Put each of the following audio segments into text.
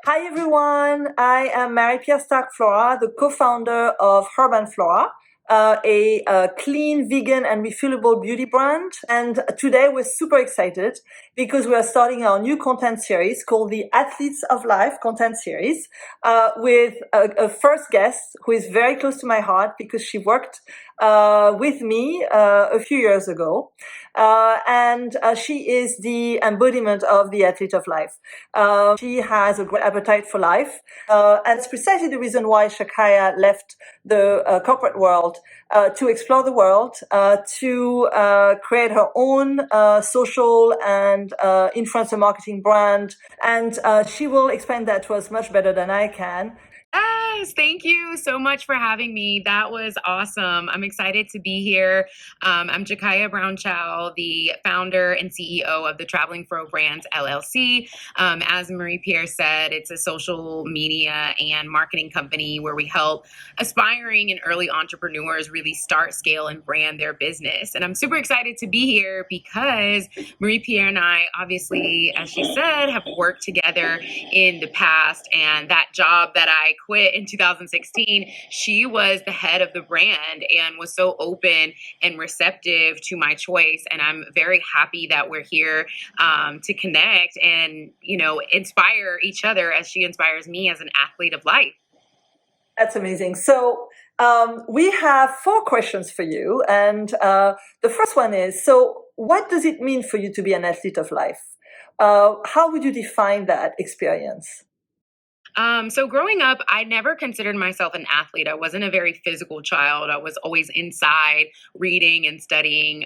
Hi everyone, I am Marie-Pierre Stark-Flora, the co-founder of Urban Flora, a clean, vegan, and refillable beauty brand. And today we're super excited because we are starting our new content series called the Athletes of Life content series with a first guest who is very close to my heart because she worked with me a few years ago. And she is the embodiment of the athlete of life. She has a great appetite for life. And it's precisely the reason why Jakiya left the corporate world to explore the world, to create her own social and influencer marketing brand. And she will explain that to us much better than I can. Yes, thank you so much for having me. That was awesome. I'm excited to be here. I'm Jakiya Brown Thiaw, the founder and CEO of the Traveling Fro Brands LLC. As Marie-Pierre said, it's a social media and marketing company where we help aspiring and early entrepreneurs really start, scale, and brand their business. And I'm super excited to be here because Marie-Pierre and I, obviously, as she said, have worked together in the past. And that job that I quit in 2016, she was the head of the brand and was so open and receptive to my choice. And I'm very happy that we're here to connect and, inspire each other as she inspires me as an athlete of life. That's amazing. So we have 4 questions for you. And the first one is, so what does it mean for you to be an athlete of life? How would you define that experience? So growing up, I never considered myself an athlete. I wasn't a very physical child. I was always inside reading and studying.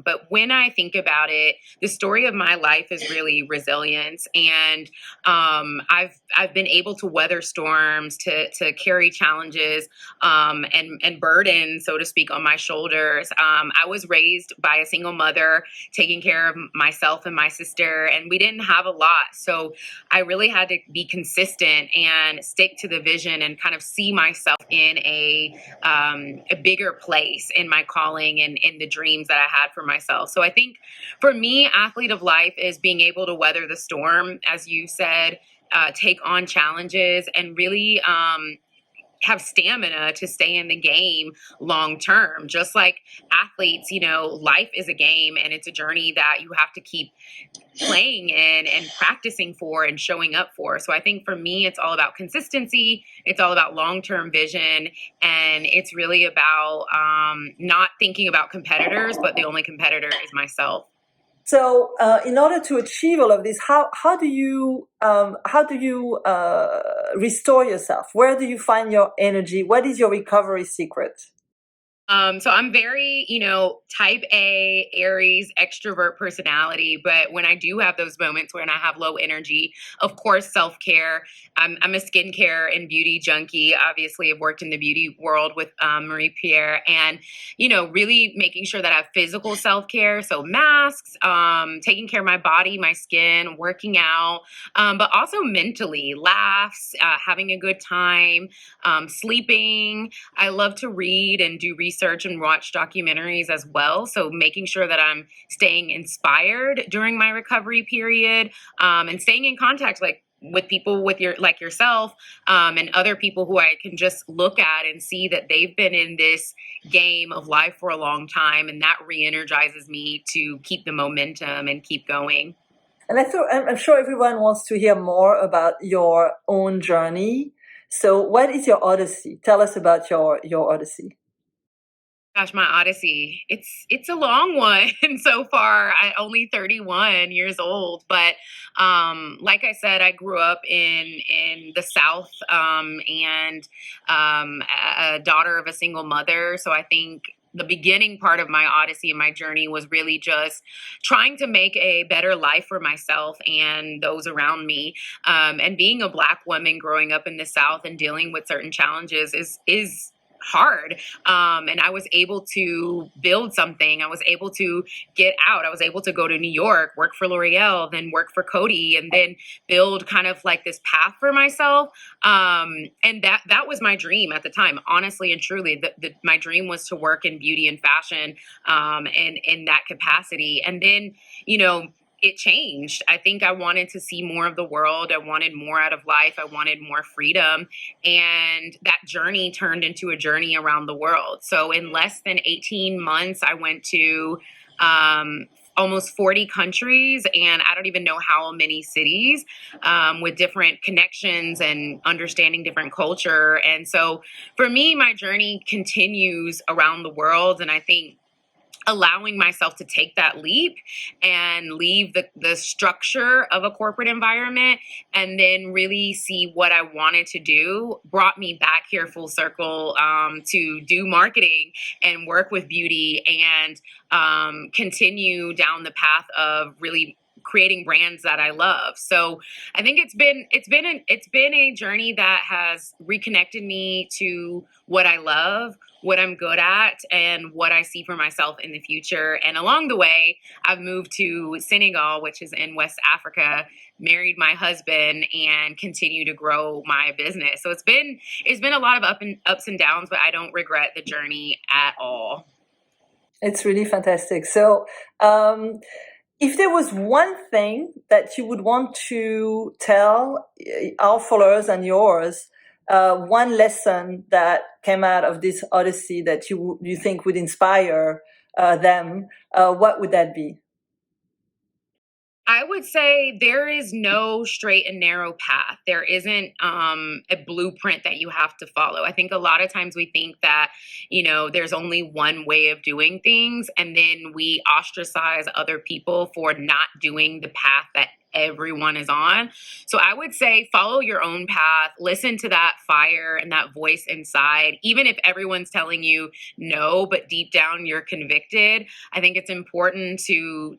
But when I think about it, the story of my life is really resilience, and I've been able to weather storms, to carry challenges, and burden, so to speak, on my shoulders. I was raised by a single mother, taking care of myself and my sister, and we didn't have a lot. So I really had to be consistent and stick to the vision and kind of see myself in a bigger place in my calling and in the dreams that I had for myself. So I think for me, athlete of life is being able to weather the storm, as you said, take on challenges, and really have stamina to stay in the game long term. Just like athletes, life is a game and it's a journey that you have to keep playing in and practicing for and showing up for. So I think for me, it's all about consistency. It's all about long-term vision. And it's really about not thinking about competitors, but the only competitor is myself. So, in order to achieve all of this, how do you restore yourself? Where do you find your energy? What is your recovery secret? So I'm very, type A, Aries, extrovert personality. But when I do have those moments when I have low energy, of course, self-care. I'm a skincare and beauty junkie. Obviously, I've worked in the beauty world with Marie-Pierre, and, really making sure that I have physical self-care. So masks, taking care of my body, my skin, working out, but also mentally, laughs, having a good time, sleeping. I love to read and do research and watch documentaries as well. So making sure that I'm staying inspired during my recovery period, and staying in contact with people like yourself, and other people who I can just look at and see that they've been in this game of life for a long time, and that re-energizes me to keep the momentum and keep going. And I'm sure everyone wants to hear more about your own journey. So, what is your odyssey? Tell us about your odyssey. Gosh, my odyssey. It's a long one so far. I only 31 years old, but like I said, I grew up in the South, and a daughter of a single mother. So I think the beginning part of my odyssey and my journey was really just trying to make a better life for myself and those around me. And being a Black woman growing up in the South and dealing with certain challenges is hard. And I was able to build something. I was able to get out. I was able to go to New York, work for L'Oreal, then work for Coty, and then build kind of like this path for myself. And that was my dream at the time, honestly and truly. My dream was to work in beauty and fashion, and in that capacity. And then, it changed. I think I wanted to see more of the world. I wanted more out of life. I wanted more freedom. And that journey turned into a journey around the world. So in less than 18 months, I went to almost 40 countries, and I don't even know how many cities, with different connections and understanding different culture. And so for me, my journey continues around the world. And I think allowing myself to take that leap and leave the structure of a corporate environment and then really see what I wanted to do brought me back here full circle, to do marketing and work with beauty and continue down the path of really creating brands that I love. So I think it's been a journey that has reconnected me to what I love, what I'm good at, and what I see for myself in the future. And along the way, I've moved to Senegal, which is in West Africa, married my husband, and continue to grow my business. So it's been a lot of ups and downs, but I don't regret the journey at all. It's really fantastic. So, if there was one thing that you would want to tell our followers and yours, one lesson that came out of this odyssey that you think would inspire them, what would that be? I would say there is no straight and narrow path. There isn't a blueprint that you have to follow. I think a lot of times we think that, there's only one way of doing things, and then we ostracize other people for not doing the path that everyone is on. So I would say follow your own path, listen to that fire and that voice inside, even if everyone's telling you no, but deep down you're convicted. I think it's important to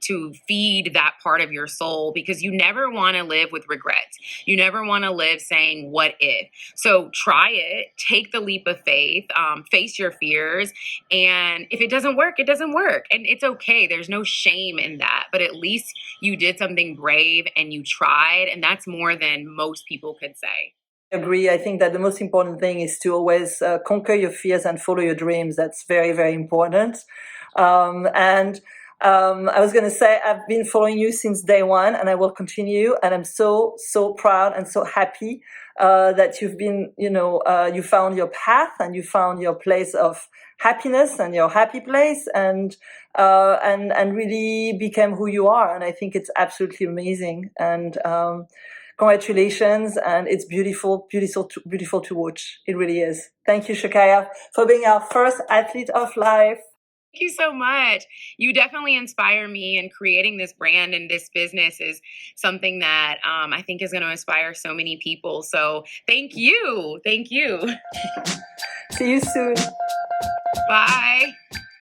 feed that part of your soul, because you never want to live with regrets. You never want to live saying, what if? So try it, take the leap of faith, face your fears. And if it doesn't work, it doesn't work. And it's okay. There's no shame in that. But at least you did something brave and you tried. And that's more than most people could say. I agree. I think that the most important thing is to always conquer your fears and follow your dreams. That's very, very important. I was going to say, I've been following you since day one, and I will continue. And I'm so, so proud and so happy that you've been, you found your path and you found your place of happiness and your happy place, and really became who you are. And I think it's absolutely amazing. And congratulations, and it's beautiful, beautiful, beautiful to watch. It really is. Thank you, Jakiya, for being our first athlete of life. Thank you so much. You definitely inspire me, and creating this brand and this business is something that I think is going to inspire so many people. So thank you. Thank you. See you soon. Bye.